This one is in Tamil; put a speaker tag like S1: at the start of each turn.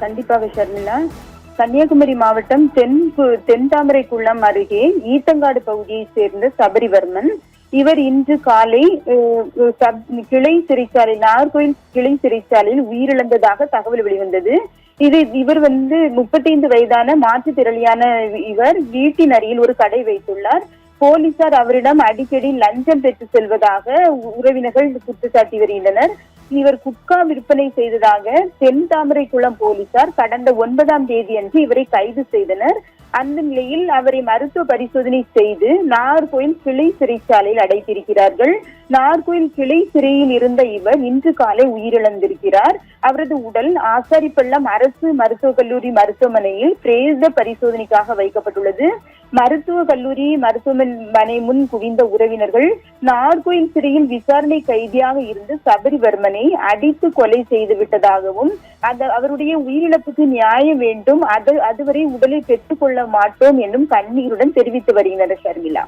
S1: கண்டிப்பாக ஷர்மிளா. கன்னியாகுமரி மாவட்டம் தென்தாமரைக்குளம் அருகே ஈத்தங்காடு பகுதியை சேர்ந்த சபரிவர்மன் இவர் இன்று காலை கிளை சிறைச்சாலை நாகர்கோயில் கிளை சிறைச்சாலையில் உயிரிழந்ததாக தகவல் வெளிவந்தது. இவர் 35 வயதான மாற்றுத்திறனாளியான இவர் வீட்டின் அருகில் ஒரு கடை வைத்துள்ளார். போலீசார் அவரிடம் அடிக்கடி லஞ்சம் பெற்று செல்வதாக உறவினர்கள் குற்றச்சாட்டி வருகின்றனர். இவர் குட்கா விற்பனை செய்ததாக தென்தாமரைக்குளம் போலீசார் கடந்த 9ஆம் தேதி அன்று இவரை கைது செய்தனர். அந்த நிலையில் அவரை மருத்துவ பரிசோதனை செய்து நாகர்கோயில் கிளை சிறைச்சாலையில் அடைத்திருக்கிறார்கள். நாகர்கோயில் கிளை சிறையில் இருந்த இவர் இன்று காலை உயிரிழந்திருக்கிறார். அவரது உடல் ஆசாரிப்பள்ளம் அரசு மருத்துவக் கல்லூரி மருத்துவமனையில் பிரேத பரிசோதனைக்காக வைக்கப்பட்டுள்ளது. மருத்துவக் கல்லூரி மருத்துவமனை முன் குவிந்த உறவினர்கள் நாகர்கோயில் சிறையில் விசாரணை கைதியாக இருந்து சபரிவர்மனை அடித்து கொலை செய்து விட்டதாகவும் அவருடைய உயிரிழப்புக்கு நியாயம் வேண்டும், அதுவரை உடலை பெற்றுக் கொள்ள மாட்டோம் என்றும் கண்ணீருடன் தெரிவித்து வருகின்றனர் ஷர்மிளா.